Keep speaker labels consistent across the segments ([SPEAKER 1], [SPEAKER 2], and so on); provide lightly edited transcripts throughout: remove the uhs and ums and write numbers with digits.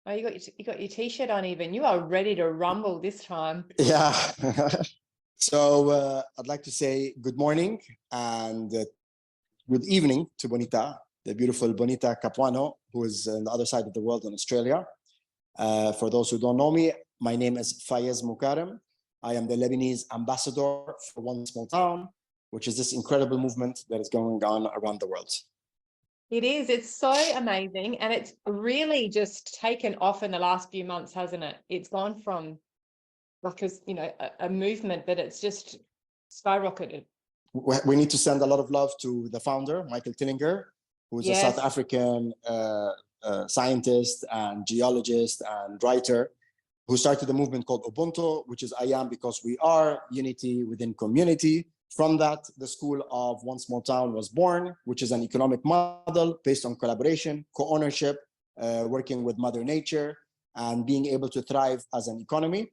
[SPEAKER 1] Oh, you got your t-shirt on even. You are ready to rumble this time.
[SPEAKER 2] Yeah. So I'd like to say good morning and good evening to Bonita, the beautiful Bonita Capuano, who is on the other side of the world in Australia. For those who don't know me, my name is Fayez Mukarem. I am the Lebanese ambassador for One Small Town, which is this incredible movement that is going on around the world.
[SPEAKER 1] It is. It's so amazing. And it's really just taken off in the last few months, hasn't it? It's gone from like a movement, but it's just skyrocketed.
[SPEAKER 2] We need to send a lot of love to the founder, Michael Tillinger, who is a South African scientist and geologist and writer who started a movement called Ubuntu, which is I am because we are, unity within community. From that, the school of One Small Town was born, which is an economic model based on collaboration, co-ownership, working with Mother Nature, and being able to thrive as an economy.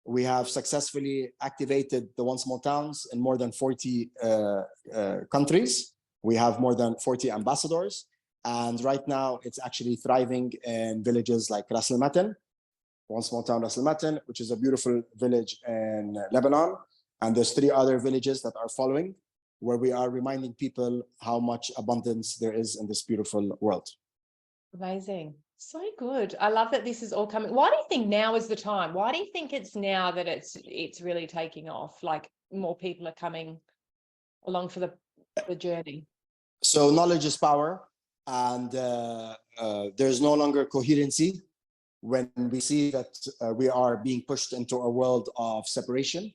[SPEAKER 2] We have successfully activated the One Small Towns in more than 40 countries. We have more than 40 ambassadors. And right now, it's actually thriving in villages like Ras Al Matan, One Small Town Ras Al Matan, which is a beautiful village in Lebanon. And there's 3 other villages that are following, where we are reminding people how much abundance there is in this beautiful world.
[SPEAKER 1] Amazing. So good. I love that this is all coming. Why do you think now is the time? Why do you think it's now that it's really taking off? Like more people are coming along for the journey.
[SPEAKER 2] So knowledge is power, and there's no longer coherency when we see that we are being pushed into a world of separation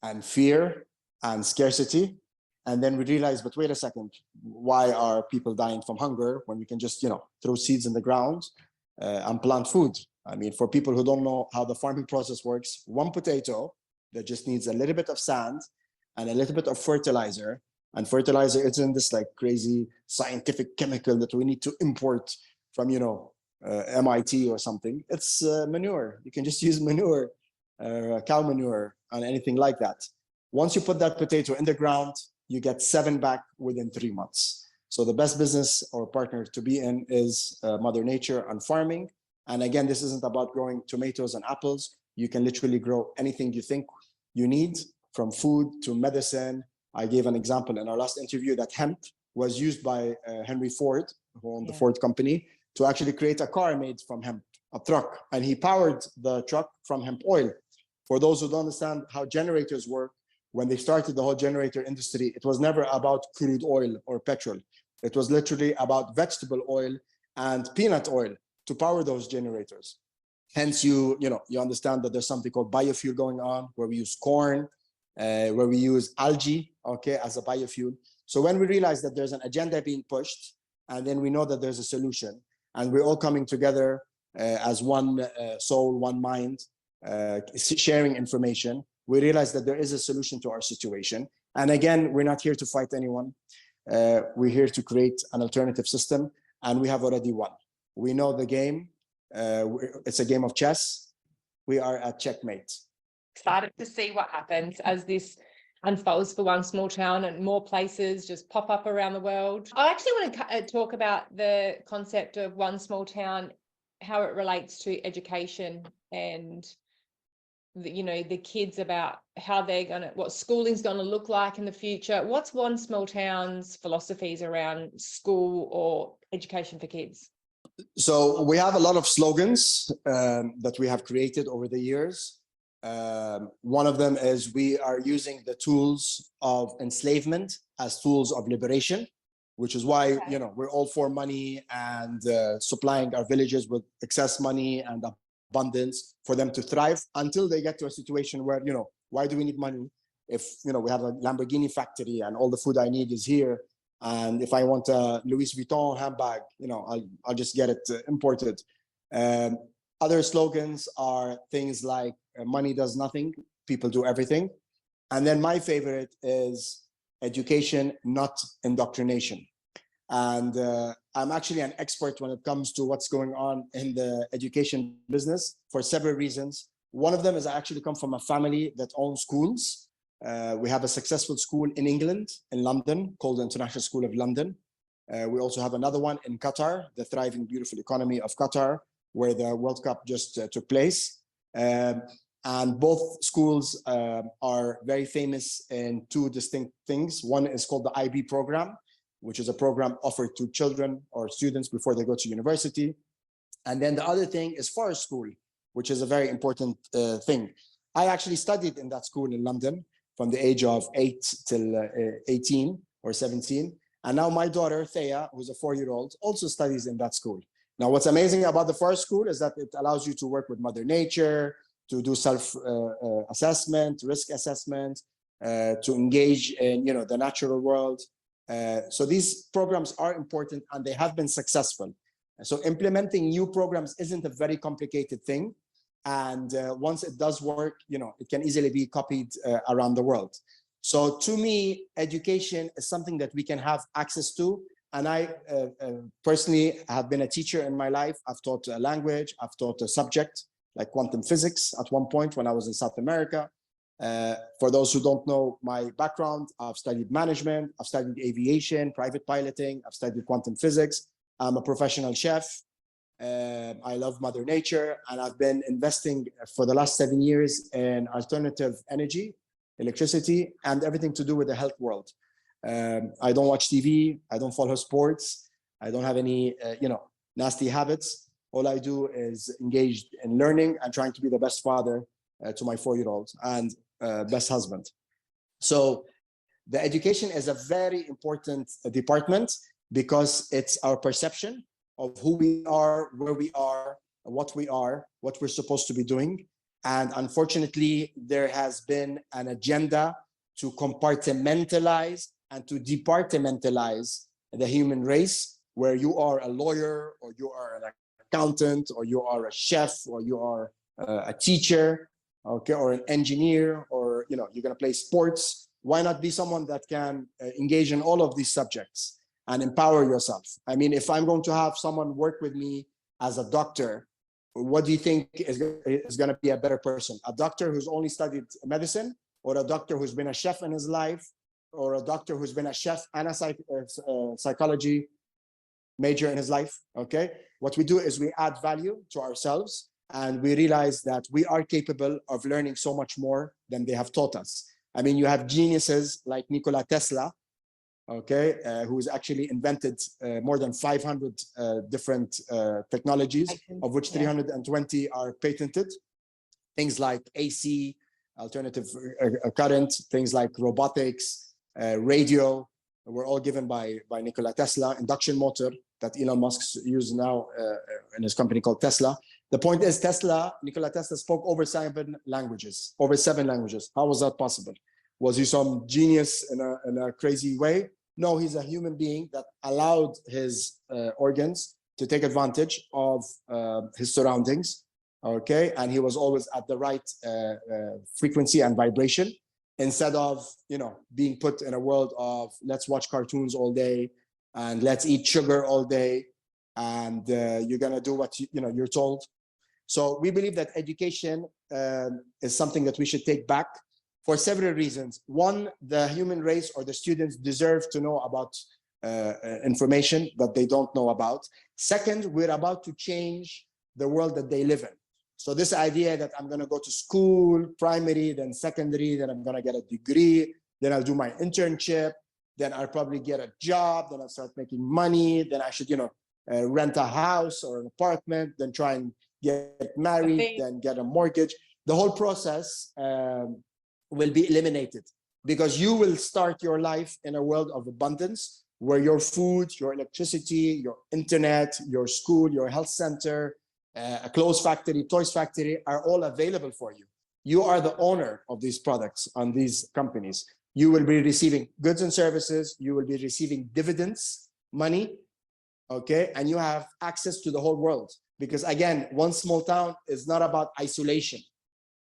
[SPEAKER 2] and fear and scarcity. And then we realize, but wait a second, why are people dying from hunger when we can just, throw seeds in the ground and plant food? I mean, for people who don't know how the farming process works, one potato that just needs a little bit of sand and a little bit of fertilizer. And fertilizer isn't this like crazy scientific chemical that we need to import from, MIT or something. It's manure. You can just use manure, cow manure, and anything like that. Once you put that potato in the ground, you get 7 back within 3 months. So the best business or partner to be in is Mother Nature and farming. And again, this isn't about growing tomatoes and apples. You can literally grow anything you think you need, from food to medicine. I gave an example in our last interview that hemp was used by Henry Ford, who owned the Ford company, to actually create a car made from hemp, a truck. And he powered the truck from hemp oil. For those who don't understand how generators work, when they started the whole generator industry, it was never about crude oil or petrol. It was literally about vegetable oil and peanut oil to power those generators. Hence, you understand that there's something called biofuel going on, where we use corn, where we use algae, as a biofuel. So when we realize that there's an agenda being pushed, and then we know that there's a solution, and we're all coming together as one soul, one mind, sharing information, we realize that there is a solution to our situation. And again, we're not here to fight anyone. We're here to create an alternative system, and we have already won. We know the game. It's a game of chess. We are at checkmate.
[SPEAKER 1] Excited to see what happens as this unfolds for One Small Town and more places just pop up around the world. I actually want to talk about the concept of One Small Town, how it relates to education and the kids, about how what schooling's going to look like in the future. What's One Small Town's philosophies around school or education for kids?
[SPEAKER 2] So we have a lot of slogans that we have created over the years. One of them is we are using the tools of enslavement as tools of liberation, which is why, we're all for money and supplying our villages with excess money and abundance for them to thrive, until they get to a situation where, why do we need money if, we have a Lamborghini factory and all the food I need is here. And if I want a Louis Vuitton handbag, I'll just get it imported. Other slogans are things like money does nothing, people do everything. And then my favorite is education, not indoctrination. And I'm actually an expert when it comes to what's going on in the education business for several reasons. One of them is I actually come from a family that owns schools. We have a successful school in England, in London, called the International School of London. We also have another one in Qatar, the thriving, beautiful economy of Qatar, where the World Cup just took place. And both schools are very famous in two distinct things. One is called the IB program, which is a program offered to children or students before they go to university. And then the other thing is forest school, which is a very important thing. I actually studied in that school in London from the age of 8 till 18 or 17. And now my daughter, Thea, who's a 4-year-old, also studies in that school. Now, what's amazing about the forest school is that it allows you to work with Mother Nature, to do self-assessment, risk assessment, to engage in the natural world. So these programs are important and they have been successful. So implementing new programs isn't a very complicated thing. And once it does work, it can easily be copied around the world. So to me, education is something that we can have access to. And I personally have been a teacher in my life. I've taught a language, I've taught a subject like quantum physics at one point when I was in South America. For those who don't know my background, I've studied management, I've studied aviation, private piloting, I've studied quantum physics. I'm a professional chef. I love Mother Nature, and I've been investing for the last 7 years in alternative energy, electricity, and everything to do with the health world. I don't watch TV, I don't follow sports, I don't have any nasty habits. All I do is engage in learning and trying to be the best father to my 4-year-old and best husband. So the education is a very important department because it's our perception of who we are, where we are, what we're supposed to be doing. And unfortunately, there has been an agenda to compartmentalize and to departmentalize the human race, where you are a lawyer, or you are an accountant, or you are a chef, or you are a teacher, okay, or an engineer, or you're going to play sports. Why not be someone that can engage in all of these subjects and empower yourself? I mean, if I'm going to have someone work with me as a doctor, what do you think is going to be a better person? A doctor who's only studied medicine, or a doctor who's been a chef in his life, or a doctor who's been a chef and a psychology major in his life? Okay, what we do is we add value to ourselves, and we realize that we are capable of learning so much more than they have taught us. I mean, you have geniuses like Nikola Tesla, okay, who's actually invented more than 500 different technologies, of which 320 are patented. Things like AC, alternative current, things like robotics, radio, were all given by Nikola Tesla. Induction motor that Elon Musk uses now in his company called Tesla. The point is, Nikola Tesla spoke over 7 languages. How was that possible? Was he some genius in a crazy way? No, he's a human being that allowed his organs to take advantage of his surroundings, okay? And he was always at the right frequency and vibration, instead of, being put in a world of let's watch cartoons all day and let's eat sugar all day, and you're gonna do what you're told. So we believe that education is something that we should take back for several reasons. One, the human race or the students deserve to know about information that they don't know about. Second, we're about to change the world that they live in. So this idea that I'm going to go to school, primary, then secondary, then I'm going to get a degree, then I'll do my internship, then I'll probably get a job, then I'll start making money, then I should, rent a house or an apartment, then try and get married, then get a mortgage. The whole process will be eliminated, because you will start your life in a world of abundance, where your food, your electricity, your internet, your school, your health center, a clothes factory, toys factory are all available for you. You are the owner of these products on these companies. You will be receiving goods and services. You will be receiving dividends, money, okay? And you have access to the whole world. Because again, one small town is not about isolation.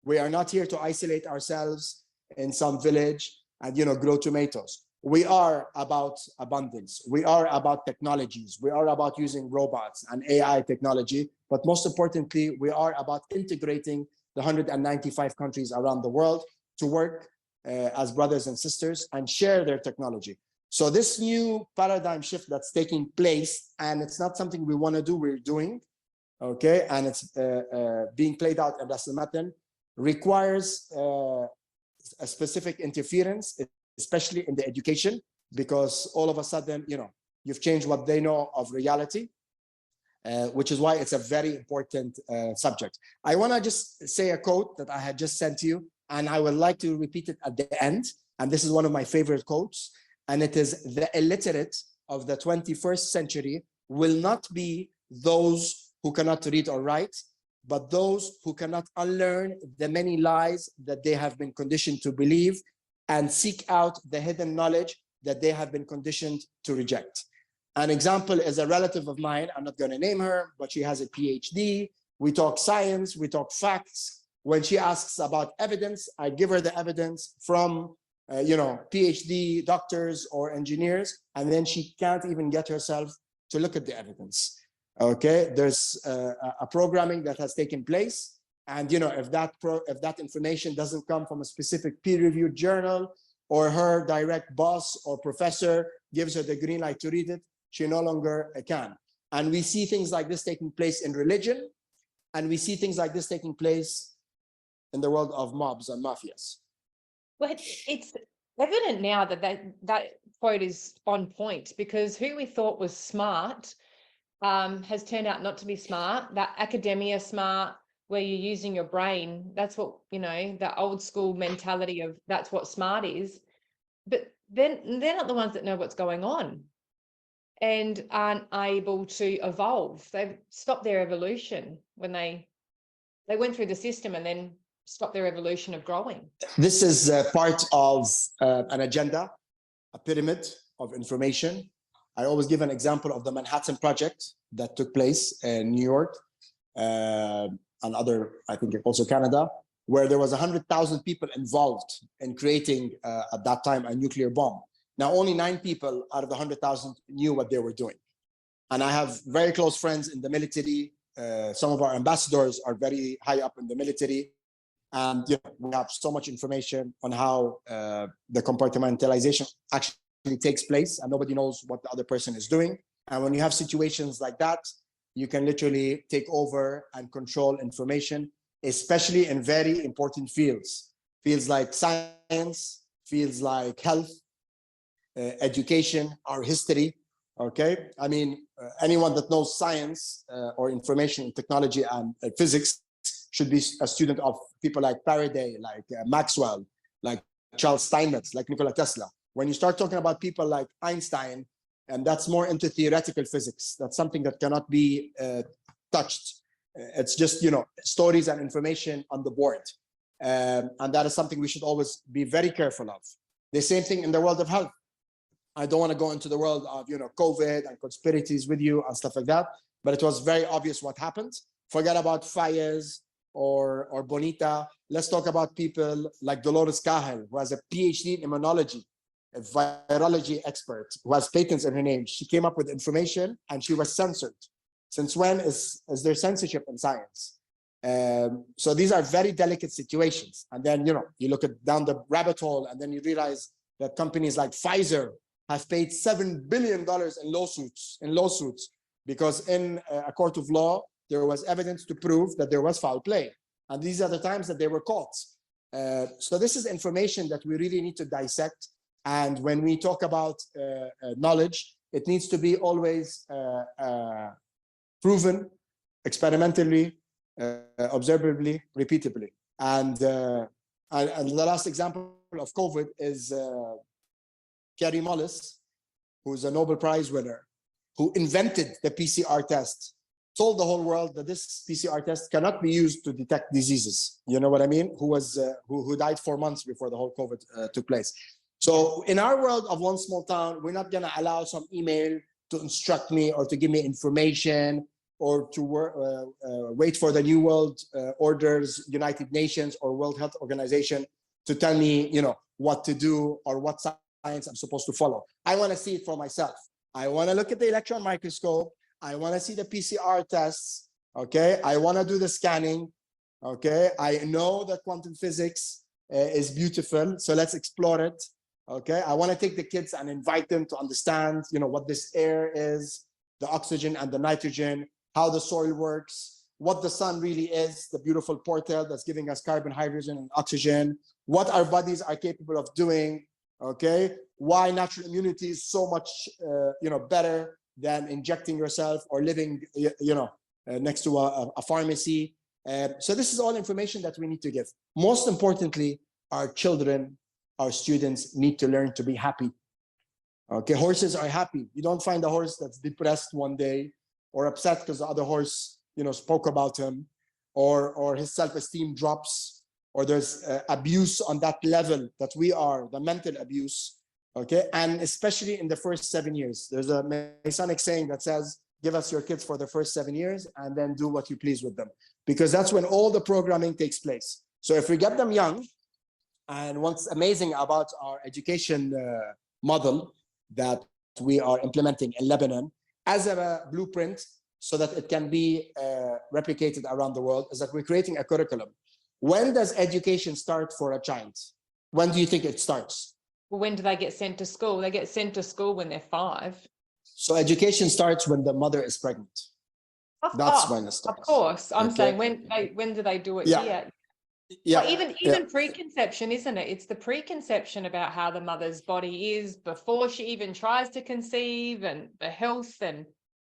[SPEAKER 2] We are not here to isolate ourselves in some village and, grow tomatoes. We are about abundance. We are about technologies. We are about using robots and AI technology. But most importantly, we are about integrating the 195 countries around the world to work as brothers and sisters and share their technology. So this new paradigm shift that's taking place, and it's not something we want to do, we're doing, okay, and it's being played out in Ras al requires a specific interference, especially in the education, because all of a sudden, you've changed what they know of reality, which is why it's a very important subject. I want to just say a quote that I had just sent you, and I would like to repeat it at the end. And this is one of my favorite quotes. And it is: the illiterate of the 21st century will not be those who cannot read or write, but those who cannot unlearn the many lies that they have been conditioned to believe and seek out the hidden knowledge that they have been conditioned to reject. An example is a relative of mine. I'm not going to name her, but she has a PhD. We talk science, we talk facts. When she asks about evidence, I give her the evidence from PhD doctors or engineers, and then she can't even get herself to look at the evidence. Okay, there's a programming that has taken place, and if that information doesn't come from a specific peer-reviewed journal, or her direct boss or professor gives her the green light to read it, she no longer can. And we see things like this taking place in religion, and we see things like this taking place in the world of mobs and mafias.
[SPEAKER 1] Well, it's evident now that that quote is on point, because who we thought was smart has turned out not to be smart. That academia smart, where you're using your brain, that's what, the old school mentality of that's what smart is. But then they're not the ones that know what's going on and aren't able to evolve. They've stopped their evolution when they went through the system and then stopped their evolution of growing.
[SPEAKER 2] This is part of an agenda, a pyramid of information. I always give an example of the Manhattan Project that took place in New York and I think also Canada, where there was 100,000 people involved in creating, at that time, a nuclear bomb. Now, only 9 people out of the 100,000 knew what they were doing. And I have very close friends in the military. Some of our ambassadors are very high up in the military. And we have so much information on how the compartmentalization actually takes place, and nobody knows what the other person is doing. And when you have situations like that, you can literally take over and control information, especially in very important fields like science, fields like health, education, our history. Okay, I mean, anyone that knows science or information technology and physics should be a student of people like Faraday, like Maxwell, like Charles Steinmetz, like Nikola Tesla. When you start talking about people like Einstein, and that's more into theoretical physics, that's something that cannot be touched. It's just, stories and information on the board. And that is something we should always be very careful of. The same thing in the world of health. I don't want to go into the world of, COVID and conspiracies with you and stuff like that, but it was very obvious what happened. Forget about Fayez or Bonita. Let's talk about people like Dolores Cahill, who has a PhD in immunology, a virology expert who has patents in her name. She came up with information and she was censored. Since when is there censorship in science? So these are very delicate situations. And then, you look down the rabbit hole, and then you realize that companies like Pfizer have paid $7 billion in lawsuits because in a court of law, there was evidence to prove that there was foul play. And these are the times that they were caught. So this is information that we really need to dissect. And when we talk about knowledge, it needs to be always proven, experimentally, observably, repeatably. And the last example of COVID is Kerry Mullis, who's a Nobel Prize winner, who invented the PCR test, told the whole world that this PCR test cannot be used to detect diseases. You know what I mean? Who died 4 months before the whole COVID took place. So in our world of one small town, we're not going to allow some email to instruct me or to give me information or to wait for the New World Orders, United Nations or World Health Organization to tell me, what to do or what science I'm supposed to follow. I want to see it for myself. I want to look at the electron microscope. I want to see the PCR tests. Okay. I want to do the scanning. Okay. I know that quantum physics is beautiful. So let's explore it. Okay. I want to take the kids and invite them to understand, what this air is, the oxygen and the nitrogen, how the soil works, what the sun really is, the beautiful portal that's giving us carbon, hydrogen, and oxygen, what our bodies are capable of doing, okay? Why natural immunity is so much, better than injecting yourself or living, next to a pharmacy. So this is all information that we need to give. Most importantly, our children, our students need to learn to be happy. Okay, horses are happy. You don't find a horse that's depressed one day or upset because the other horse, spoke about him, or his self-esteem drops, or there's abuse on that level that we are, the mental abuse. Okay, and especially in the first 7 years, there's a Masonic saying that says, give us your kids for the first 7 years and then do what you please with them, because that's when all the programming takes place. So if we get them young, and what's amazing about our education model that we are implementing in Lebanon as a blueprint so that it can be replicated around the world, is that we're creating a curriculum. When does education start for a child? When do you think it starts?
[SPEAKER 1] Well, when do they get sent to school? They get sent to school when they're 5.
[SPEAKER 2] So education starts when the mother is pregnant. That's when it starts.
[SPEAKER 1] Of course. I'm
[SPEAKER 2] Okay.
[SPEAKER 1] saying when do they do it here?
[SPEAKER 2] Yeah.
[SPEAKER 1] Well, even preconception, isn't it? It's the preconception about how the mother's body is before she even tries to conceive, and the health and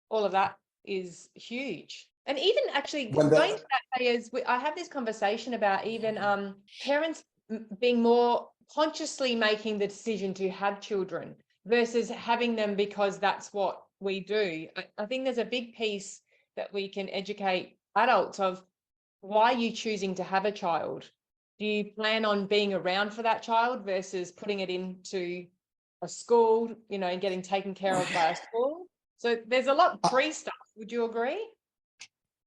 [SPEAKER 1] all of that is huge. And even actually going to that, Fayez, I have this conversation about even parents being more consciously making the decision to have children versus having them because that's what we do. I think there's a big piece that we can educate adults of. Why are you choosing to have a child? Do you plan on being around for that child versus putting it into a school, and getting taken care of by a school? So there's a lot pre-stuff. Would you agree?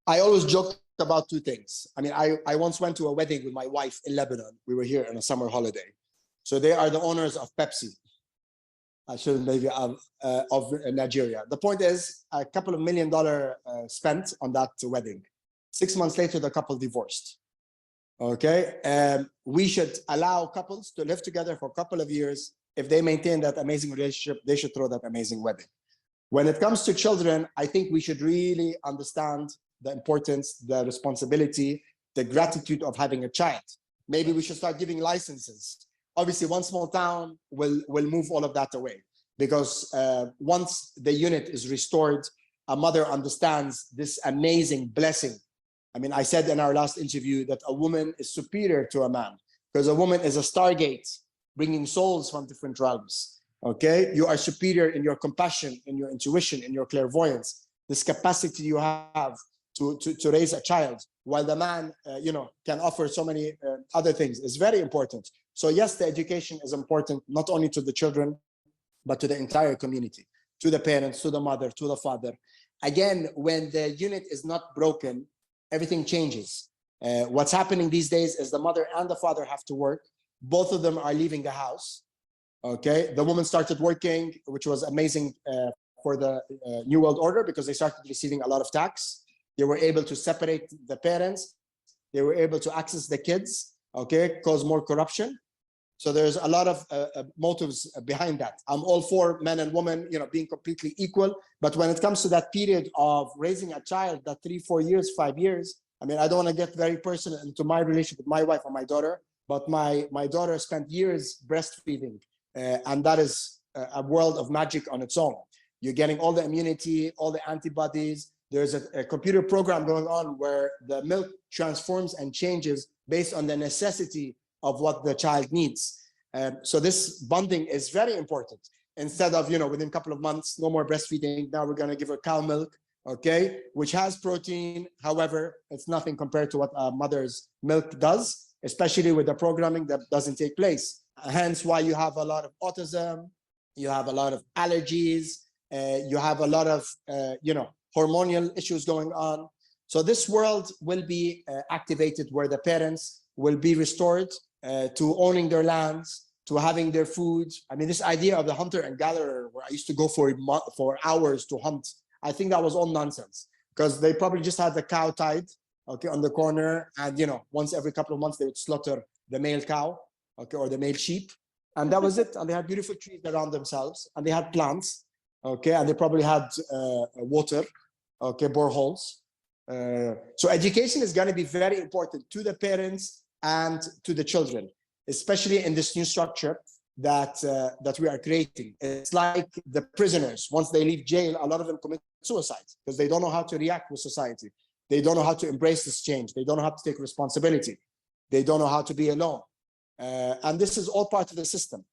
[SPEAKER 2] I always joked about 2 things. I mean, I once went to a wedding with my wife in Lebanon. We were here on a summer holiday. So they are the owners of Pepsi. I shouldn't maybe of Nigeria. The point is, a couple of $1 million spent on that wedding. 6 months later, the couple divorced. Okay, we should allow couples to live together for a couple of years. If they maintain that amazing relationship, they should throw that amazing wedding. When it comes to children, I think we should really understand the importance, the responsibility, the gratitude of having a child. Maybe we should start giving licenses. Obviously, one small town will move all of that away, because once the unit is restored, a mother understands this amazing blessing. I mean, I said in our last interview that a woman is superior to a man, because a woman is a stargate, bringing souls from different realms. Okay, you are superior in your compassion, in your intuition, in your clairvoyance, this capacity you have to raise a child, while the man, can offer so many other things. It's very important. So yes, the education is important, not only to the children, but to the entire community, to the parents, to the mother, to the father. Again, when the unit is not broken, everything changes. What's happening these days is the mother and the father have to work. Both of them are leaving the house. Okay, the woman started working, which was amazing for the New World Order, because they started receiving a lot of tax. They were able to separate the parents. They were able to access the kids, okay, cause more corruption. So there's a lot of motives behind that. I'm all for men and women, being completely equal. But when it comes to that period of raising a child, that 3, 4 years, 5 years, I mean, I don't want to get very personal into my relationship with my wife or my daughter, but my daughter spent years breastfeeding. And that is a world of magic on its own. You're getting all the immunity, all the antibodies. There's a computer program going on where the milk transforms and changes based on the necessity of what the child needs. So this bonding is very important. Instead of, within a couple of months, no more breastfeeding, now we're going to give her cow milk, okay, which has protein. However, it's nothing compared to what a mother's milk does, especially with the programming that doesn't take place. Hence why you have a lot of autism, you have a lot of allergies, you have a lot of, hormonal issues going on. So this world will be activated, where the parents will be restored to owning their lands, to having their food. I mean, this idea of the hunter and gatherer, where I used to go for hours to hunt, I think that was all nonsense, because they probably just had the cow tied, okay, on the corner, and once every couple of months they would slaughter the male cow, okay, or the male sheep, and that was it. And they had beautiful trees around themselves, and they had plants, okay, and they probably had water. okay, boreholes. So education is going to be very important to the parents and to the children, especially in this new structure that we are creating. It's like the prisoners, once they leave jail, a lot of them commit suicide because they don't know how to react with society. They don't know how to embrace this change. They don't know how to take responsibility. They don't know how to be alone. And this is all part of the system.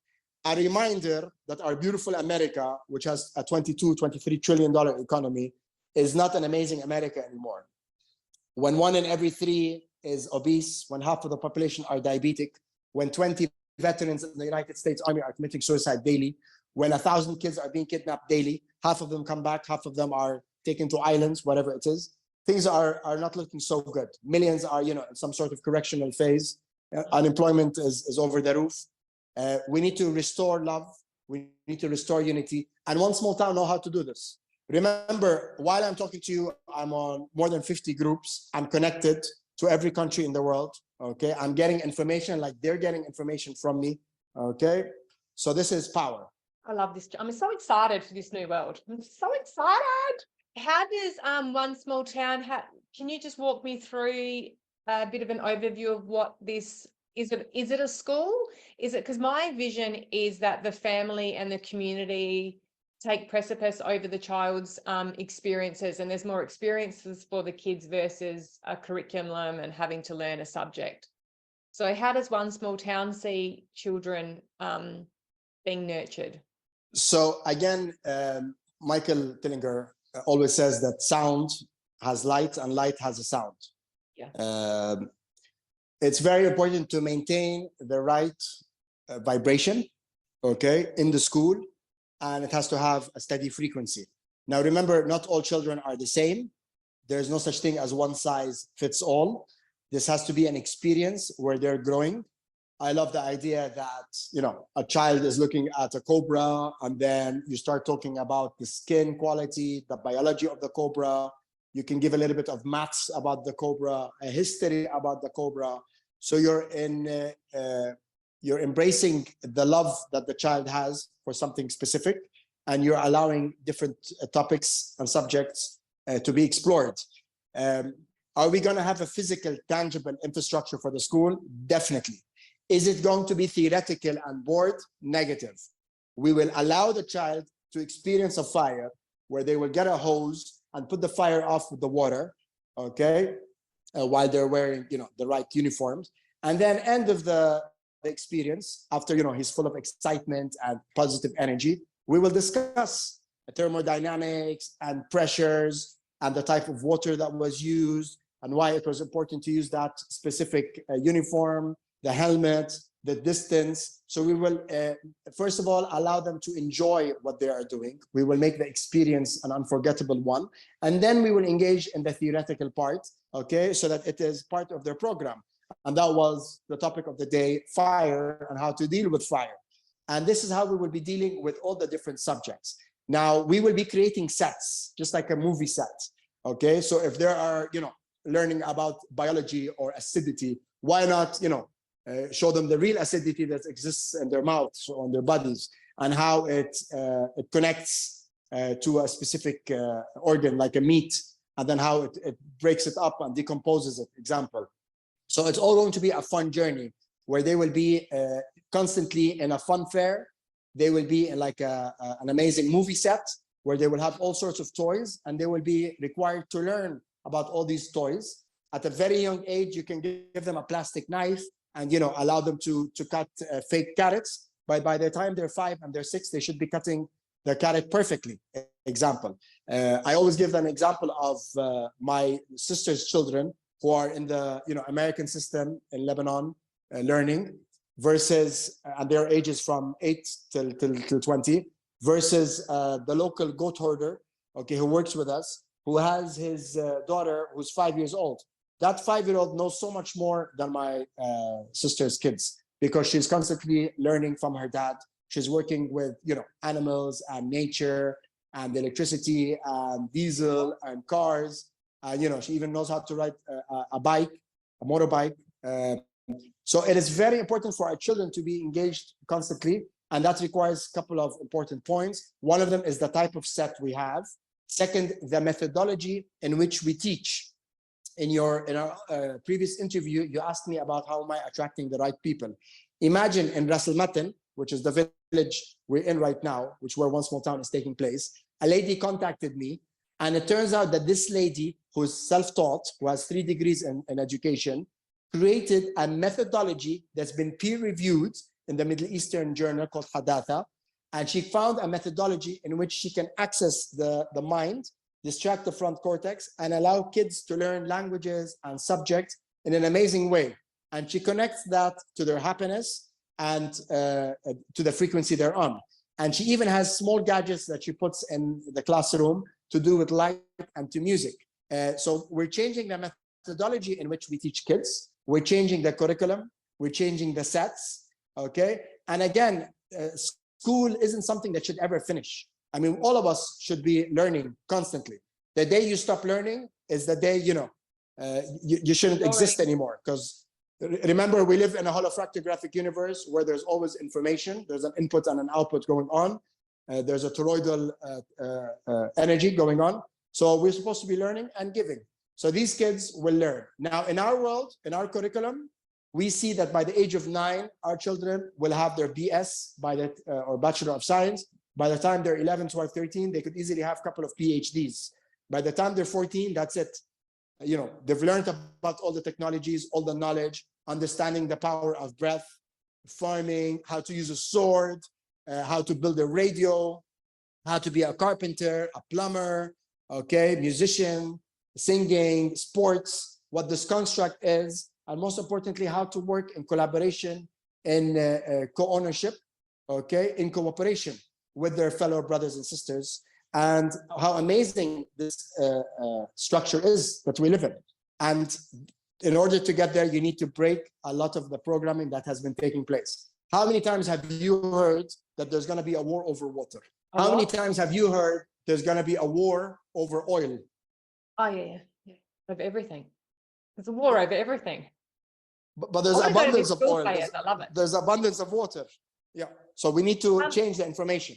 [SPEAKER 2] A reminder that our beautiful America, which has a $22–23 trillion economy, is not an amazing America anymore. When 1 in every 3 is obese, when half of the population are diabetic, when 20 veterans in the United States Army are committing suicide daily, when 1,000 kids are being kidnapped daily, half of them come back, half of them are taken to islands, whatever it is, things are not looking so good. Millions are, in some sort of correctional phase. Unemployment is over the roof. We need to restore love. We need to restore unity. And one small town know how to do this. Remember, while I'm talking to you, I'm on more than 50 groups. I'm connected to every country in the world. Okay, I'm getting information like they're getting information from me. Okay, so this is power.
[SPEAKER 1] I love this. I'm so excited for this new world. I'm so excited. How does One Small Town, can you just walk me through a bit of an overview of what this is? Is it a school? Is it, because my vision is that the family and the community take precipice over the child's experiences, and there's more experiences for the kids versus a curriculum and having to learn a subject. So how does One Small Town see children being nurtured?
[SPEAKER 2] So again, Michael Tillinger always says that sound has light and light has a sound.
[SPEAKER 1] Yeah.
[SPEAKER 2] It's very important to maintain the right vibration, okay, in the school, and it has to have a steady frequency. Now, remember, not all children are the same. There's no such thing as one size fits all. This has to be an experience where they're growing. I love the idea that, a child is looking at a cobra, and then you start talking about the skin quality, the biology of the cobra. You can give a little bit of maths about the cobra, a history about the cobra. So you're embracing the love that the child has for something specific, and you're allowing different topics and subjects to be explored. Are we going to have a physical, tangible infrastructure for the school? Definitely. Is it going to be theoretical and bored? Negative. We will allow the child to experience a fire where they will get a hose and put the fire off with the water, okay, while they're wearing, the right uniforms. And then end of the experience, after, he's full of excitement and positive energy, we will discuss thermodynamics and pressures and the type of water that was used and why it was important to use that specific uniform, the helmet, the distance. So we will, first of all, allow them to enjoy what they are doing. We will make the experience an unforgettable one. And then we will engage in the theoretical part, okay, so that it is part of their program. And that was the topic of the day, fire and how to deal with fire. And this is how we will be dealing with all the different subjects. Now, we will be creating sets, just like a movie set, okay? So if there are, learning about biology or acidity, why not, show them the real acidity that exists in their mouths or on their bodies, and how it connects to a specific organ like a meat, and then how it breaks it up and decomposes it, example. So it's all going to be a fun journey where they will be constantly in a fun fair. They will be in like an amazing movie set where they will have all sorts of toys, and they will be required to learn about all these toys. At a very young age, you can give them a plastic knife and allow them to cut fake carrots. But by the time they're 5 and they're 6, they should be cutting the carrot perfectly. Example. I always give an example of my sister's children who are in the American system in Lebanon learning, versus and their ages from 8 till 20, versus the local goat herder, okay, who works with us, who has his daughter who's 5 years old. That 5-year-old knows so much more than my sister's kids, because she's constantly learning from her dad. She's working with animals and nature and electricity and diesel and cars. She even knows how to ride a bike, a motorbike. So it is very important for our children to be engaged constantly, and that requires a couple of important points. One of them is the type of set we have. Second, the methodology in which we teach. In our previous interview, you asked me about how am I attracting the right people. Imagine in Ras Al Matan, which is the village we're in right now, which where One Small Town is taking place, a lady contacted me, and it turns out that this lady, who's self-taught, who has 3 degrees in education, created a methodology that's been peer-reviewed in the Middle Eastern journal called Hadatha, and she found a methodology in which she can access the mind, distract the front cortex, and allow kids to learn languages and subjects in an amazing way. And she connects that to their happiness and to the frequency they're on. And she even has small gadgets that she puts in the classroom to do with light and to music. So we're changing the methodology in which we teach kids. We're changing the curriculum. We're changing the sets, okay? And again, school isn't something that should ever finish. I mean, all of us should be learning constantly. The day you stop learning is the day, you shouldn't exist anymore. Because remember, we live in a holofractographic universe where there's always information. There's an input and an output going on. There's a toroidal energy going on. So we're supposed to be learning and giving. So these kids will learn. Now, in our world, in our curriculum, we see that by the age of 9, our children will have their BS or Bachelor of Science. By the time they're 11, 12, 13, they could easily have a couple of PhDs. By the time they're 14, that's it. They've learned about all the technologies, all the knowledge, understanding the power of breath, farming, how to use a sword, how to build a radio, how to be a carpenter, a plumber, okay, musician, singing, sports, what this construct is, and most importantly, how to work in collaboration, in co-ownership, okay, in cooperation with their fellow brothers and sisters, and how amazing this structure is that we live in. And in order to get there, you need to break a lot of the programming that has been taking place. How many times have you heard that there's going to be a war over water? How many times have you heard there's going to be a war over oil?
[SPEAKER 1] Oh, yeah. Over everything. There's a war over everything.
[SPEAKER 2] But there's abundance of oil.
[SPEAKER 1] I love it.
[SPEAKER 2] There's abundance of water. Yeah. So we need to change the information.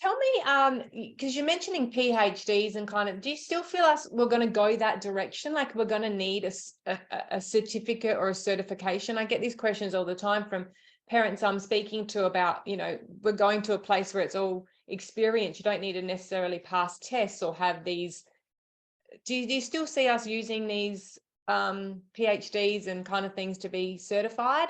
[SPEAKER 1] Tell me, because you're mentioning PhDs and kind of, do you still feel we're going to go that direction? Like we're going to need a certificate or a certification? I get these questions all the time from parents I'm speaking to about, we're going to a place where it's all experience. You don't need to necessarily pass tests or have these. Do you still see us using these PhDs and kind of things to be certified?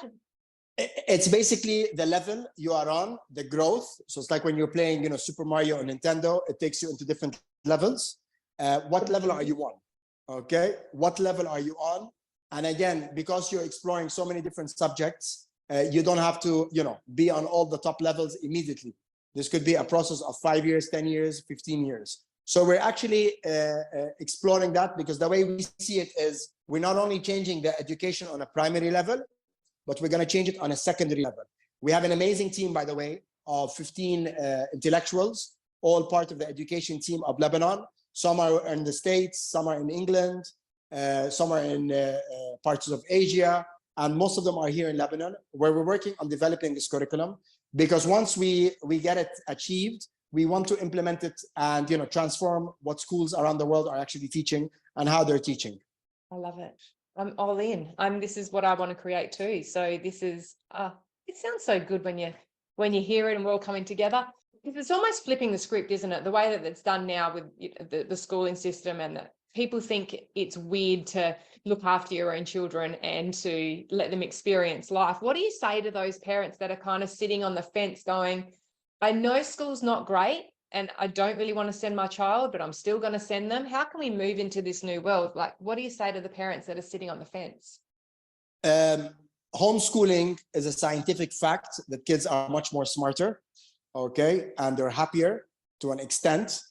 [SPEAKER 2] It's basically the level you are on, the growth. So it's like when you're playing, Super Mario or Nintendo, it takes you into different levels. What level are you on? Okay, what level are you on? And again, because you're exploring so many different subjects, you don't have to, be on all the top levels immediately. This could be a process of 5 years, 10 years, 15 years. So we're actually exploring that, because the way we see it is we're not only changing the education on a primary level, but we're going to change it on a secondary level. We have an amazing team, by the way, of 15 intellectuals, all part of the education team of Lebanon. Some are in the States, some are in England, some are in parts of Asia, and most of them are here in Lebanon, where we're working on developing this curriculum. Because once we get it achieved, we want to implement it and transform what schools around the world are actually teaching and how they're teaching.
[SPEAKER 1] I love it. I'm all in. This is what I want to create too. So this is it sounds so good when you hear it and we're all coming together. It's almost flipping the script, isn't it? The way that it's done now with the schooling system, and that people think it's weird to look after your own children and to let them experience life. What do you say to those parents that are kind of sitting on the fence going, I know school's not great and I don't really want to send my child, but I'm still going to send them. How can we move into this new world? Like, what do you say to the parents that are sitting on the fence?
[SPEAKER 2] Homeschooling is a scientific fact that kids are much more smarter, okay, and they're happier to an extent.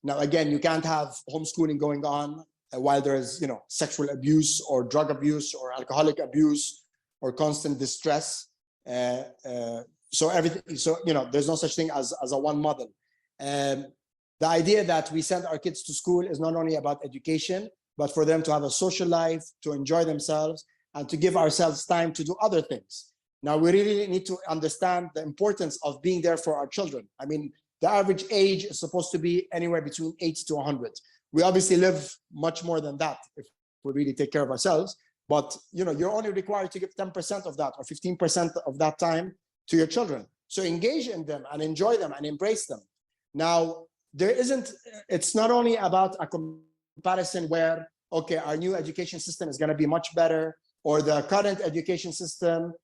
[SPEAKER 2] Now, again, you can't have homeschooling going on while there's, sexual abuse or drug abuse or alcoholic abuse or constant distress. So there's no such thing as a one model. The idea that we send our kids to school is not only about education, but for them to have a social life, to enjoy themselves, and to give ourselves time to do other things. Now, we really need to understand the importance of being there for our children. I mean, The average age is supposed to be anywhere between 80 to 100. We obviously live much more than that if we really take care of ourselves. But you're only required to give 10% of that or 15% of that time to your children. So engage in them and enjoy them and embrace them. Now, it's not only about a comparison where, okay, our new education system is going to be much better, or the current education system,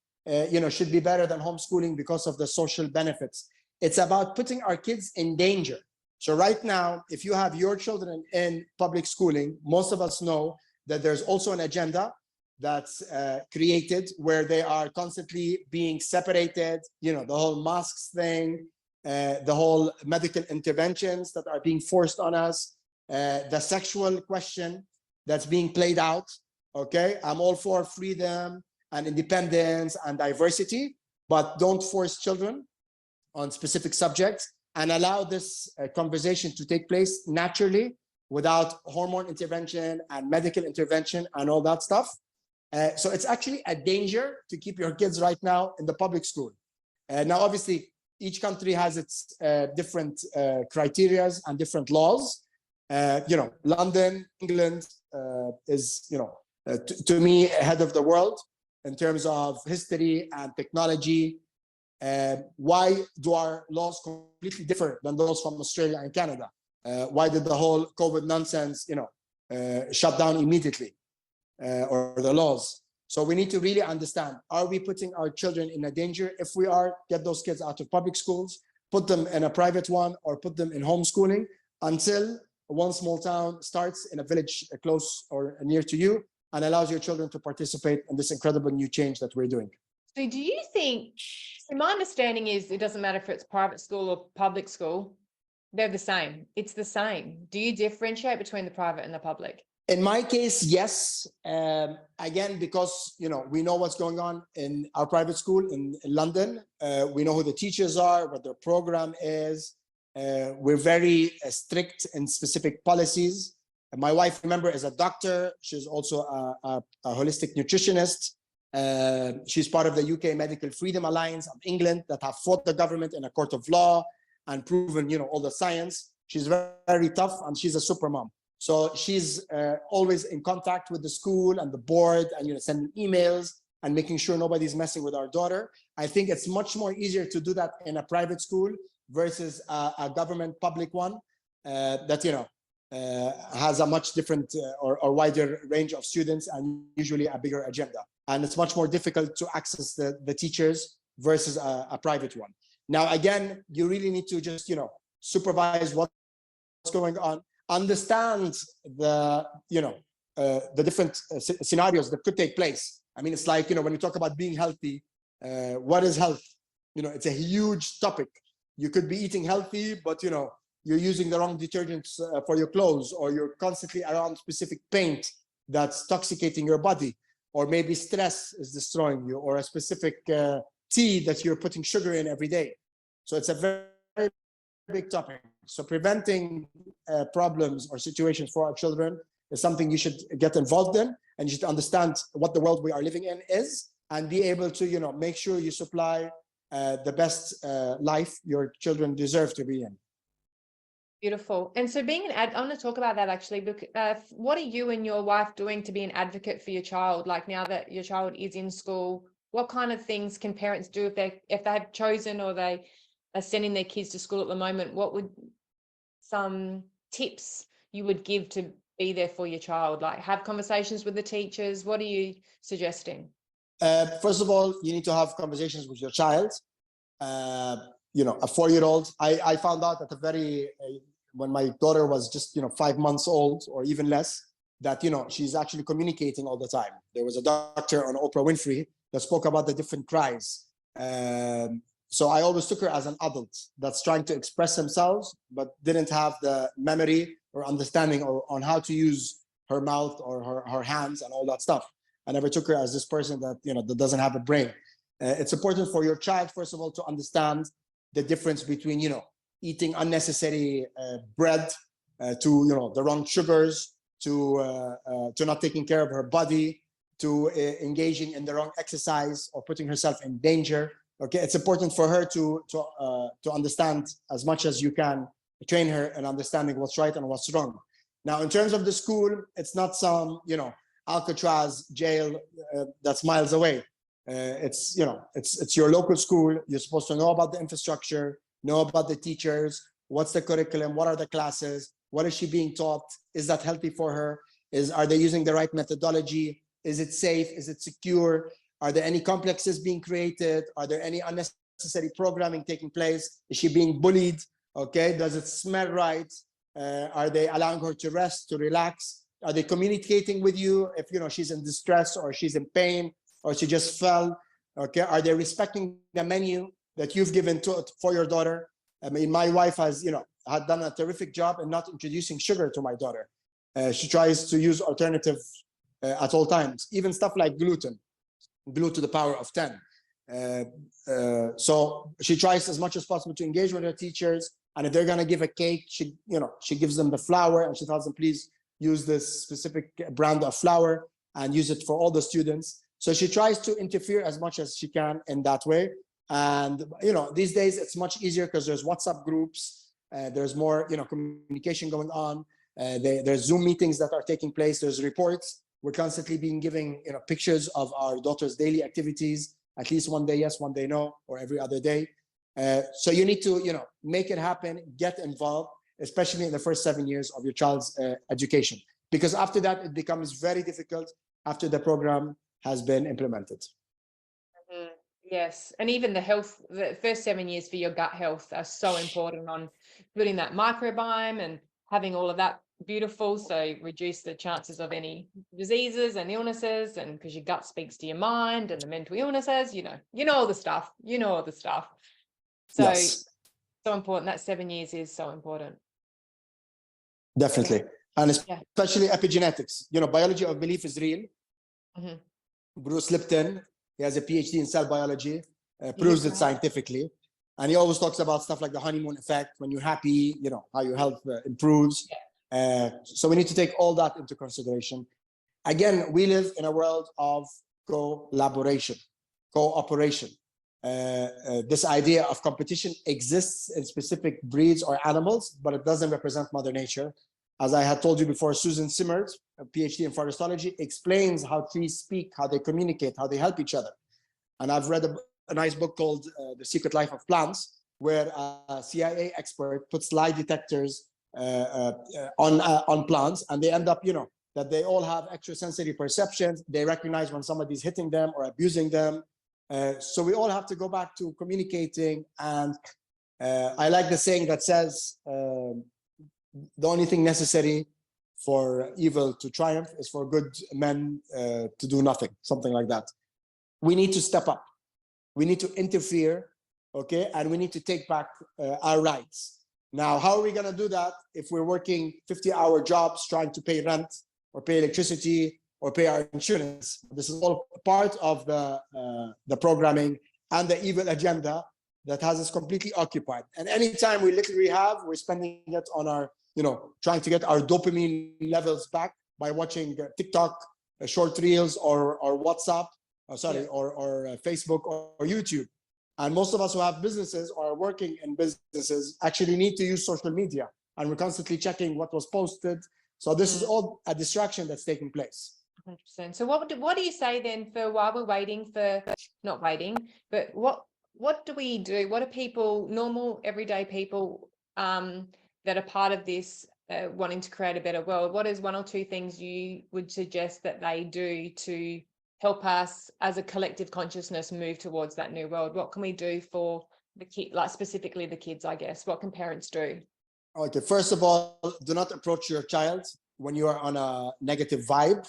[SPEAKER 2] should be better than homeschooling because of the social benefits. It's about putting our kids in danger. So right now, if you have your children in public schooling, most of us know that there's also an agenda that's created where they are constantly being separated, the whole masks thing, the whole medical interventions that are being forced on us, the sexual question that's being played out. Okay, I'm all for freedom and independence and diversity, but don't force children on specific subjects and allow this conversation to take place naturally without hormone intervention and medical intervention and all that stuff. So it's actually a danger to keep your kids right now in the public school. Now, obviously, each country has its different criteria and different laws. London, England is, to me, ahead of the world in terms of history and technology. Why do our laws completely differ than those from Australia and Canada? Why did the whole COVID nonsense, shut down immediately, or the laws? So we need to really understand, are we putting our children in a danger? If we are, get those kids out of public schools, put them in a private one, or put them in homeschooling until one small town starts in a village close or near to you and allows your children to participate in this incredible new change that we're doing.
[SPEAKER 1] So do you think, my understanding is it doesn't matter if it's private school or public school, they're the same. It's the same. Do you differentiate between the private and the public?
[SPEAKER 2] In my case, yes. Again, because we know what's going on in our private school in London. We know who the teachers are, what their program is. We're very strict in specific policies. My wife, remember, is a doctor. She's also a holistic nutritionist. She's part of the UK Medical Freedom Alliance of England that have fought the government in a court of law and proven, all the science. She's very, very tough, and she's a super mom. So she's always in contact with the school and the board, and sending emails and making sure nobody's messing with our daughter. I think it's much more easier to do that in a private school versus a government public one that has a much different or wider range of students and usually a bigger agenda. And it's much more difficult to access the teachers versus a private one. Now, again, you really need to just supervise what's going on. Understand the different scenarios that could take place. I mean, it's like, when you talk about being healthy, what is health? It's a huge topic. You could be eating healthy, but you're using the wrong detergents for your clothes, or you're constantly around specific paint that's toxicating your body, or maybe stress is destroying you, or a specific tea that you're putting sugar in every day. So it's a very, very big topic. So preventing problems or situations for our children is something you should get involved in, and you should understand what the world we are living in is, and be able to make sure you supply the best life your children deserve to be in.
[SPEAKER 1] Beautiful. And so being I want to talk about that actually. What are you and your wife doing to be an advocate for your child? Like, now that your child is in school, what kind of things can parents do if they have chosen, or they are sending their kids to school at the moment? What would some tips you would give to be there for your child? Like, have conversations with the teachers. What are you suggesting?
[SPEAKER 2] First of all, you need to have conversations with your child. A 4-year-old. I found out at when my daughter was just 5 months old, or even less, that she's actually communicating all the time. There was a doctor on Oprah Winfrey that spoke about the different cries. So I always took her as an adult that's trying to express themselves, but didn't have the memory or understanding on how to use her mouth or her hands and all that stuff. I never took her as this person that that doesn't have a brain. It's important for your child, first of all, to understand the difference between eating unnecessary bread, to the wrong sugars, to not taking care of her body, to engaging in the wrong exercise or putting herself in danger. Okay, it's important for her to understand as much as you can, train her in understanding what's right and what's wrong. Now, in terms of the school, it's not some, you know, Alcatraz jail that's miles away. It's, you know, it's your local school. You're supposed to know about the infrastructure, know about the teachers, what's the curriculum, what are the classes, what is she being taught, is that healthy for her, are they using the right methodology, is it safe, is it secure, are there any complexes being created, are there any unnecessary programming taking place, is she being bullied, okay, does it smell right, are they allowing her to rest, to relax, are they communicating with you if, you know, she's in distress or she's in pain or she just fell, okay, are they respecting the menu that you've given for your daughter? I mean, my wife has, you know, had done a terrific job in not introducing sugar to my daughter. She tries to use alternative at all times, even stuff like gluten to the power of 10. So she tries as much as possible to engage with her teachers. And if they're going to give a cake, she gives them the flour and she tells them, please use this specific brand of flour and use it for all the students. So she tries to interfere as much as she can in that way. And, you know, these days it's much easier because there's WhatsApp groups, there's more, you know, communication going on. There's Zoom meetings that are taking place. There's reports. We're constantly being giving, you know, pictures of our daughter's daily activities, at least one day yes, one day no, or every other day. So you need to, you know, make it happen, get involved, especially in the first 7 years of your child's education, because after that it becomes very difficult after the program has been implemented.
[SPEAKER 1] Mm, yes, and even the first 7 years for your gut health are so important on building that microbiome and having all of that beautiful, so reduce the chances of any diseases and illnesses, and because your gut speaks to your mind and the mental illnesses, you know all the stuff, so
[SPEAKER 2] Yes,
[SPEAKER 1] so important. That 7 years is so important.
[SPEAKER 2] definitely. And
[SPEAKER 1] Yeah.
[SPEAKER 2] especially epigenetics, you know, biology of belief is real.
[SPEAKER 1] Mm-hmm.
[SPEAKER 2] Bruce Lipton, he has a PhD in cell biology, proves it scientifically. And he always talks about stuff like the honeymoon effect. When you're happy, you know, how your health improves. So we need to take all that into consideration. Again, we live in a world of collaboration, cooperation. This idea of competition exists in specific breeds or animals, but it doesn't represent Mother Nature. As I had told you before, Susan Simmert, a PhD in forestology, explains how trees speak, how they communicate, how they help each other. And I've read a nice book called The Secret Life of Plants, where a CIA expert puts lie detectors on plants, and they end up, you know, that they all have extrasensory perceptions. They recognize when somebody's hitting them or abusing them. So we all have to go back to communicating. And I like the saying that says, the only thing necessary for evil to triumph is for good men to do nothing, something like that. We need to step up. We need to interfere, okay? And we need to take back our rights. Now, how are we gonna do that if we're working 50-hour jobs trying to pay rent or pay electricity or pay our insurance? This is all part of the programming and the evil agenda that has us completely occupied. And anytime we literally have, we're spending it on our, you know, trying to get our dopamine levels back by watching TikTok, short reels, or WhatsApp, or Facebook or YouTube. And most of us who have businesses or are working in businesses actually need to use social media, and we're constantly checking what was posted. So this is all a distraction that's taking place.
[SPEAKER 1] 100%. So what do you say then for while we're waiting for, not waiting, but what do we do? What are people, normal everyday people that are part of this wanting to create a better world? What is one or two things you would suggest that they do to help us as a collective consciousness move towards that new world? What can we do for the kid, like specifically the kids, I guess? What can parents do?
[SPEAKER 2] Okay, first of all, do not approach your child when you are on a negative vibe,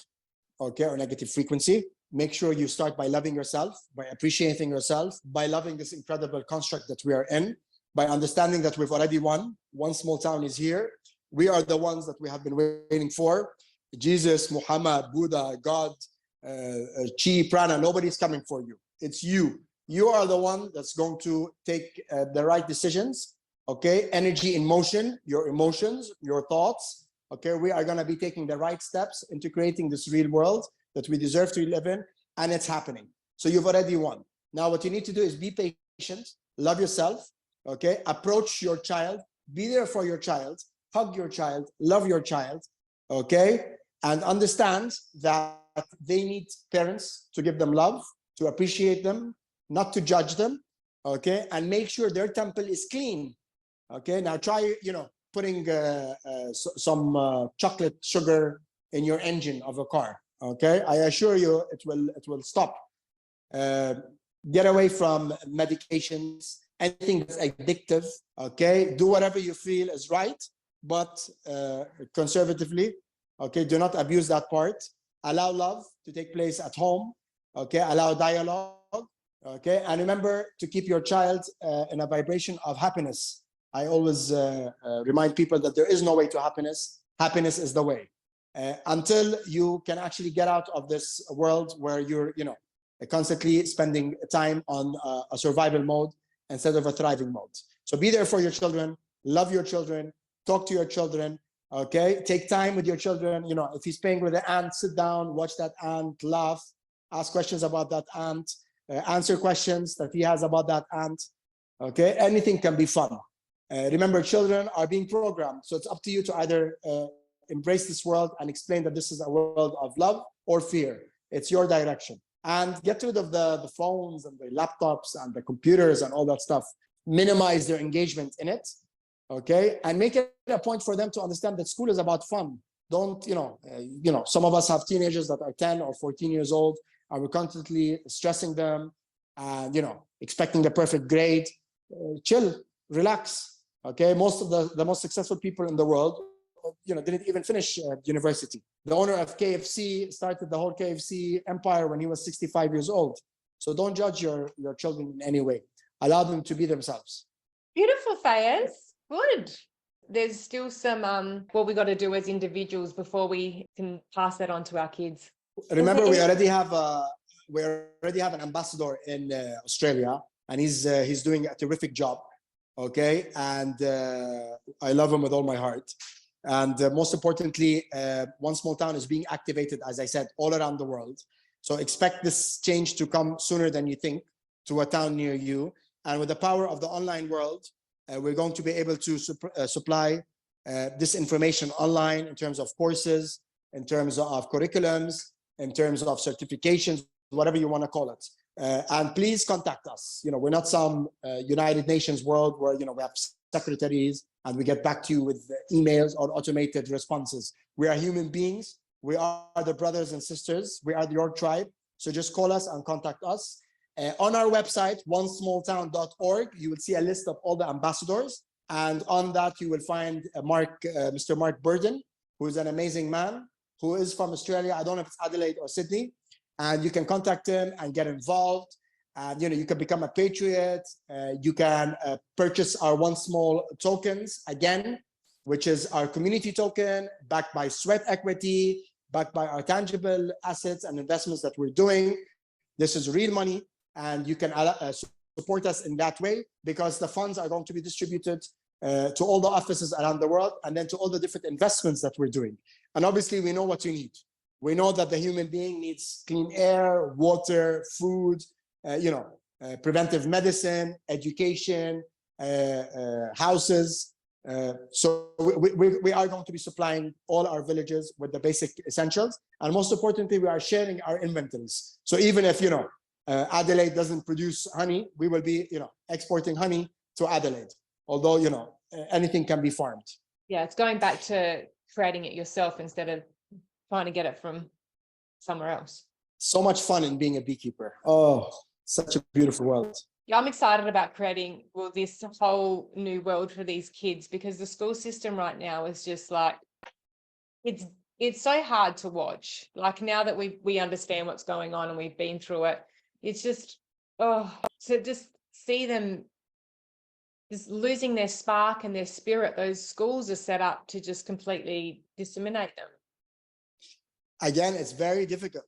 [SPEAKER 2] okay, or negative frequency. Make sure you start by loving yourself, by appreciating yourself, by loving this incredible construct that we are in, by understanding that we've already won. One small town is here. We are the ones that we have been waiting for. Jesus, Muhammad, Buddha, God, Chi, Prana, nobody's coming for you. It's you. You are the one that's going to take the right decisions, okay? Energy in motion, your emotions, your thoughts, okay? We are gonna be taking the right steps into creating this real world that we deserve to live in, and it's happening. So you've already won. Now, what you need to do is be patient, love yourself, okay? Approach your child, be there for your child, hug your child, love your child, okay? And understand that they need parents to give them love, to appreciate them, not to judge them, okay? And make sure their temple is clean, okay? Now try, putting some chocolate sugar in your engine of a car, okay? I assure you it will stop. Get away from medications, anything that's addictive, okay? Do whatever you feel is right, but conservatively, okay? Do not abuse that part. Allow love to take place at home, okay? Allow dialogue, okay? And remember to keep your child in a vibration of happiness. I always remind people that there is no way to happiness. Happiness is the way. Until you can actually get out of this world where you're, constantly spending time on a survival mode instead of a thriving mode. So be there for your children, love your children, talk to your children, okay? Take time with your children. If he's playing with the ant, sit down, watch that ant, laugh, ask questions about that ant, answer questions that he has about that ant, okay? Anything can be fun. Remember, children are being programmed. So it's up to you to either embrace this world and explain that this is a world of love or fear. It's your direction. And get rid of the phones and the laptops and the computers and all that stuff. Minimize their engagement in it, okay? And make it a point for them to understand that school is about fun. Don't, some of us have teenagers that are 10 or 14 years old, and we're constantly stressing them and, expecting the perfect grade. Chill, relax, okay? Most of the most successful people in the world, didn't even finish university. The owner of KFC started the whole KFC empire when he was 65 years old. So don't judge your children in any way. Allow them to be themselves.
[SPEAKER 1] Beautiful, Fayez. Good. There's still some what we got to do as individuals before we can pass that on to our kids.
[SPEAKER 2] Remember, we already have an ambassador in Australia, and he's doing a terrific job. Okay, and I love him with all my heart. And most importantly, One Small Town is being activated, as I said, all around the world. So expect this change to come sooner than you think to a town near you. And with the power of the online world, we're going to be able to supply this information online in terms of courses, in terms of curriculums, in terms of certifications, whatever you want to call it. And please contact us. We're not some United Nations world where, we have secretaries and we get back to you with emails or automated responses. We are human beings. We are the brothers and sisters. We are your tribe. So just call us and contact us. On our website, onesmalltown.org, you will see a list of all the ambassadors. And on that, you will find Mr. Mark Burden, who is an amazing man, who is from Australia. I don't know if it's Adelaide or Sydney. And you can contact him and get involved. And you can become a patriot. You can purchase our One Small tokens again, which is our community token, backed by sweat equity, backed by our tangible assets and investments that we're doing. This is real money, and you can support us in that way, because the funds are going to be distributed to all the offices around the world, and then to all the different investments that we're doing. And obviously, we know what you need. We know that the human being needs clean air, water, food, preventive medicine, education, houses. So we are going to be supplying all our villages with the basic essentials. And most importantly, we are sharing our inventories. So even if, Adelaide doesn't produce honey, we will be, exporting honey to Adelaide. Although, anything can be farmed.
[SPEAKER 1] Yeah, it's going back to creating it yourself instead of trying to get it from somewhere else.
[SPEAKER 2] So much fun in being a beekeeper. Oh, such a beautiful world.
[SPEAKER 1] Yeah, I'm excited about creating this whole new world for these kids, because the school system right now is just like, it's so hard to watch. Like, now that we understand what's going on and we've been through it, it's just, to just see them just losing their spark and their spirit. Those schools are set up to just completely disseminate them.
[SPEAKER 2] Again, it's very difficult.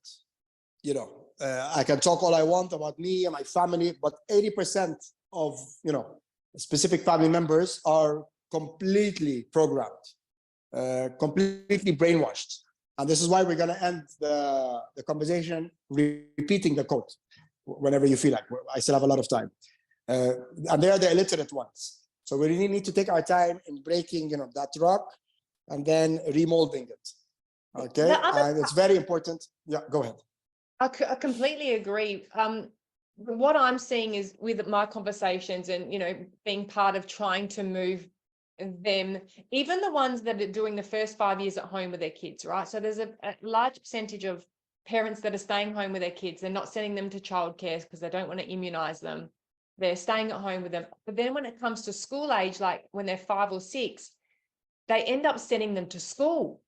[SPEAKER 2] I can talk all I want about me and my family, but 80% of, specific family members are completely programmed, completely brainwashed. And this is why we're going to end the conversation repeating the quote. whenever you feel like. I still have a lot of time. And they are the illiterate ones. So we really need to take our time in breaking, that rock and then remolding it. Okay, and it's very important. Yeah, go ahead.
[SPEAKER 1] I completely agree. What I'm seeing is with my conversations and, being part of trying to move them, even the ones that are doing the first 5 years at home with their kids, right? So there's a large percentage of parents that are staying home with their kids. They're not sending them to childcare because they don't want to immunize them. They're staying at home with them. But then when it comes to school age, like when they're 5 or 6, they end up sending them to school.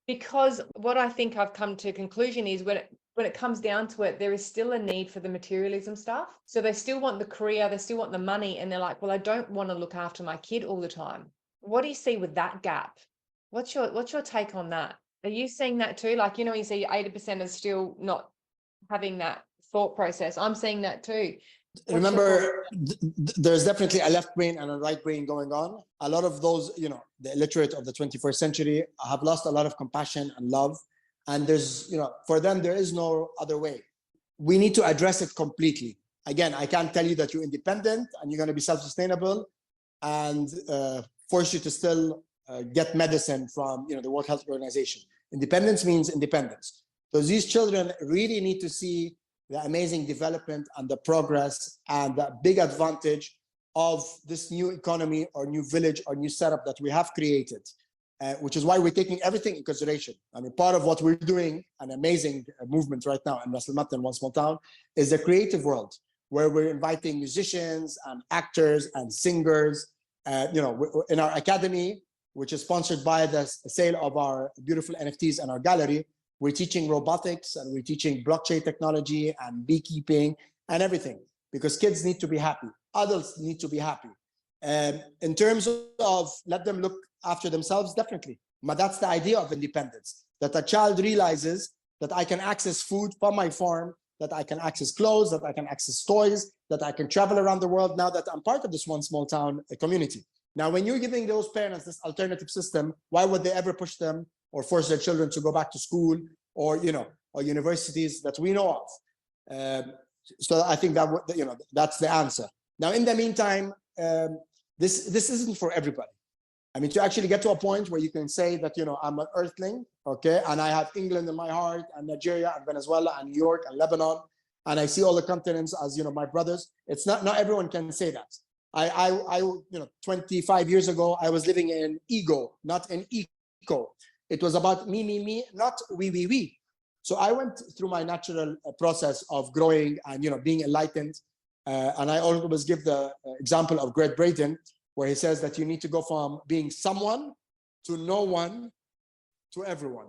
[SPEAKER 1] Because what I think I've come to a conclusion is when it comes down to it, there is still a need for the materialism stuff. So they still want the career, they still want the money, and they're like, well, I don't want to look after my kid all the time. What do you see with that gap? What's your take on that? Are you seeing that too? Like, you see 80% are still not having that thought process. I'm seeing that too.
[SPEAKER 2] Remember, there's definitely a left brain and a right brain going on. A lot of those, the illiterate of the 21st century have lost a lot of compassion and love. And there's, for them, there is no other way. We need to address it completely. Again, I can't tell you that you're independent and you're going to be self-sustainable and force you to still get medicine from, the World Health Organization. Independence means independence. So these children really need to see the amazing development and the progress and the big advantage of this new economy or new village or new setup that we have created, which is why we're taking everything in consideration. I mean, part of what we're doing, an amazing movement right now in Ras Al Khaimah, One Small Town, is the creative world, where we're inviting musicians and actors and singers. In our academy, which is sponsored by the sale of our beautiful NFTs and our gallery, we're teaching robotics and we're teaching blockchain technology and beekeeping and everything, because kids need to be happy. Adults need to be happy. In terms of let them look after themselves, definitely. But that's the idea of independence, that a child realizes that I can access food from my farm, that I can access clothes, that I can access toys, that I can travel around the world now that I'm part of this One Small Town community. Now, when you're giving those parents this alternative system, why would they ever push them or force their children to go back to school or, or universities that we know of? So I think that, that's the answer. Now, in the meantime, this isn't for everybody. I mean, to actually get to a point where you can say that, I'm an earthling, okay, and I have England in my heart, and Nigeria, and Venezuela, and New York, and Lebanon, and I see all the continents as, my brothers. It's not everyone can say that. I 25 years ago, I was living in ego, not in eco. It was about me, not we. So I went through my natural process of growing and, being enlightened. And I always give the example of Greg Brayton, where he says that you need to go from being someone to no one to everyone.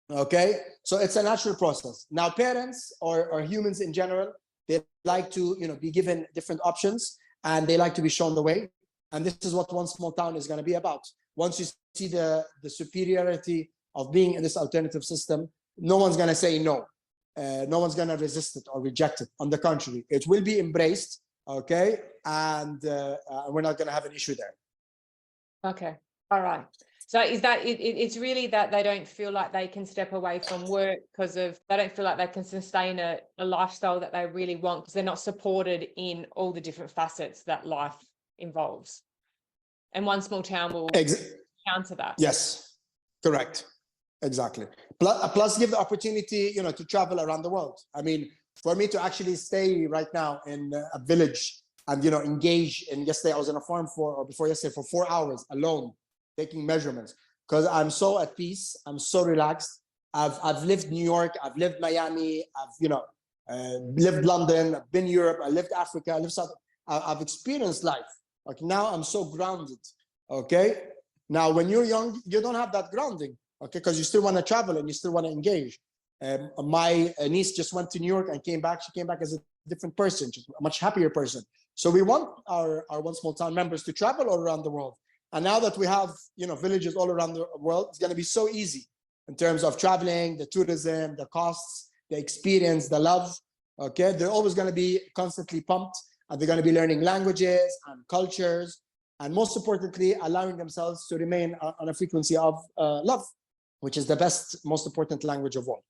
[SPEAKER 2] Okay, so it's a natural process. Now, parents or humans in general, they like to be given different options, and they like to be shown the way. And this is what One Small Town is going to be about. Once you see the superiority of being in this alternative system, no one's going to say no. No one's going to resist it or reject it. On the contrary, it will be embraced. Okay, and we're not going to have an issue there.
[SPEAKER 1] Okay, all right. So is that it's really that they don't feel like they can step away from work because they don't feel like they can sustain a lifestyle that they really want, because they're not supported in all the different facets that life involves. And One Small Town will counter that.
[SPEAKER 2] Yes, correct. Exactly. Plus give the opportunity, to travel around the world. I mean, for me to actually stay right now in a village and, engage in, yesterday I was on a farm for 4 hours alone, taking measurements, because I'm so at peace. I'm so relaxed. I've lived New York. I've lived Miami. I've, lived London. I've been Europe. I lived Africa. I lived South. I've experienced life. Like now I'm so grounded. Okay. Now, when you're young, you don't have that grounding. Okay. Because you still want to travel and you still want to engage. My niece just went to New York and came back. She came back as a different person, just a much happier person. So we want our One Small Town members to travel all around the world. And now that we have, villages all around the world, it's going to be so easy in terms of traveling, the tourism, the costs, the experience, the love. Okay. They're always going to be constantly pumped, and they're going to be learning languages and cultures. And most importantly, allowing themselves to remain on a frequency of love, which is the best, most important language of all.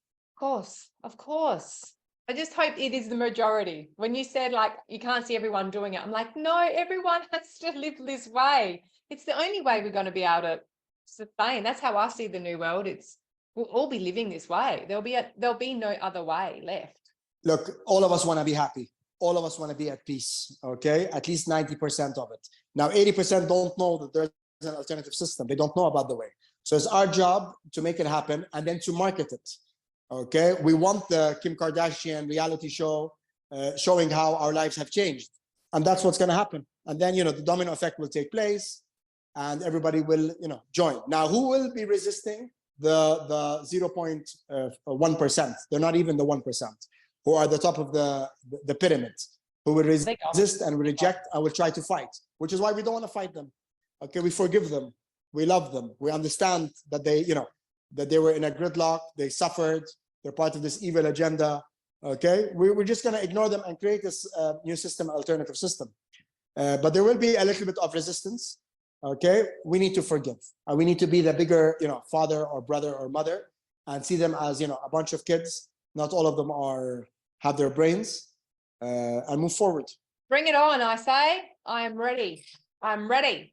[SPEAKER 1] Of course. I just hope it is the majority. When you said like you can't see everyone doing it, I'm like, no, everyone has to live this way. It's the only way we're going to be able to sustain. That's how I see the new world. We'll all be living this way. There'll be no other way left.
[SPEAKER 2] Look, all of us want to be happy. All of us want to be at peace. Okay, at least 90% of it. Now, 80% don't know that there's an alternative system. They don't know about the way. So it's our job to make it happen and then to market it. Okay, we want the Kim Kardashian reality show showing how our lives have changed, and that's what's going to happen. And then the domino effect will take place, and everybody will join. Now, who will be resisting the 0.1%? They're not even the 1%, who are the top of the pyramid, who will resist and will reject and will try to fight. Which is why we don't want to fight them. Okay, we forgive them, we love them, we understand that they were in a gridlock, they suffered. They're part of this evil agenda. Okay, we're just going to ignore them and create this new system, alternative system. But there will be a little bit of resistance. Okay, we need to forgive. We need to be the bigger, father or brother or mother, and see them as a bunch of kids. Not all of them have their brains, and move forward.
[SPEAKER 1] Bring it on! I say, I am ready. I'm ready.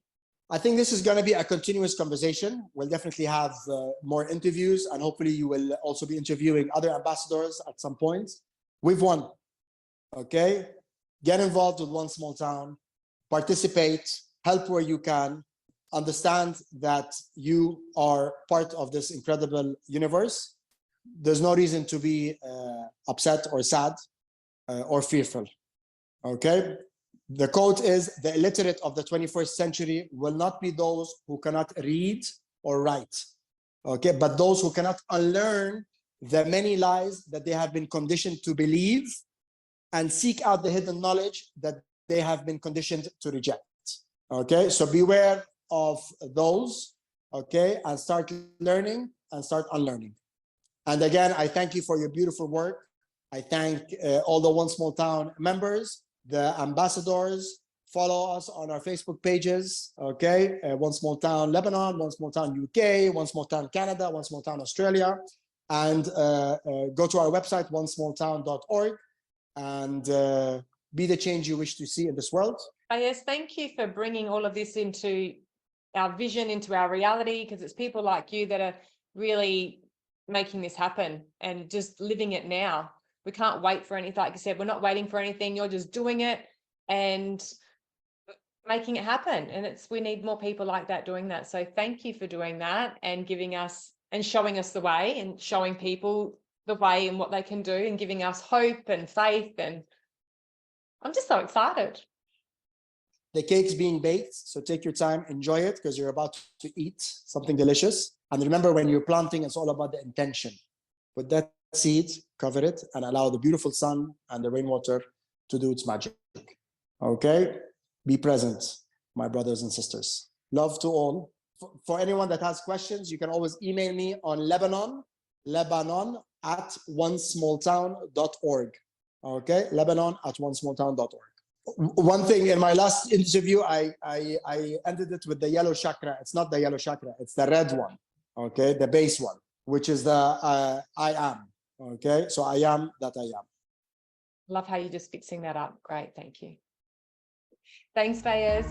[SPEAKER 2] I think this is going to be a continuous conversation. We'll definitely have more interviews, and hopefully you will also be interviewing other ambassadors at some point. We've won. Okay, get involved with One Small Town, participate, help where you can, understand that you are part of this incredible universe. There's no reason to be upset or sad or fearful. Okay. The quote is, the illiterate of the 21st century will not be those who cannot read or write, okay, but those who cannot unlearn the many lies that they have been conditioned to believe and seek out the hidden knowledge that they have been conditioned to reject. Okay, so beware of those, okay, and start learning and start unlearning. And again, I thank you for your beautiful work. I thank all the One Small Town members, the ambassadors. Follow us on our Facebook pages, okay? One Small Town Lebanon, One Small Town UK, One Small Town Canada, One Small Town Australia, and go to our website, onesmalltown.org, and be the change you wish to see in this world.
[SPEAKER 1] Yes, thank you for bringing all of this into our vision, into our reality, because it's people like you that are really making this happen and just living it now. We can't wait for anything. Like you said, we're not waiting for anything. You're just doing it and making it happen. And we need more people like that doing that. So thank you for doing that and giving us and showing us the way and showing people the way and what they can do and giving us hope and faith. And I'm just so excited.
[SPEAKER 2] The cake's being baked, so take your time, enjoy it, because you're about to eat something delicious. And remember, when you're planting, it's all about the intention. Put that seed, cover it, and allow the beautiful sun and the rainwater to do its magic. Okay? Be present, my brothers and sisters. Love to all. For anyone that has questions, you can always email me on Lebanon at onesmalltown.org. Okay? Lebanon at onesmalltown.org. One thing, in my last interview, I ended it with the yellow chakra. It's not the yellow chakra, it's the red one. Okay? The base one, which is the I am. Okay, so I am that I am.
[SPEAKER 1] Love how you're just fixing that up. Great, thank you. Thanks, Fayez.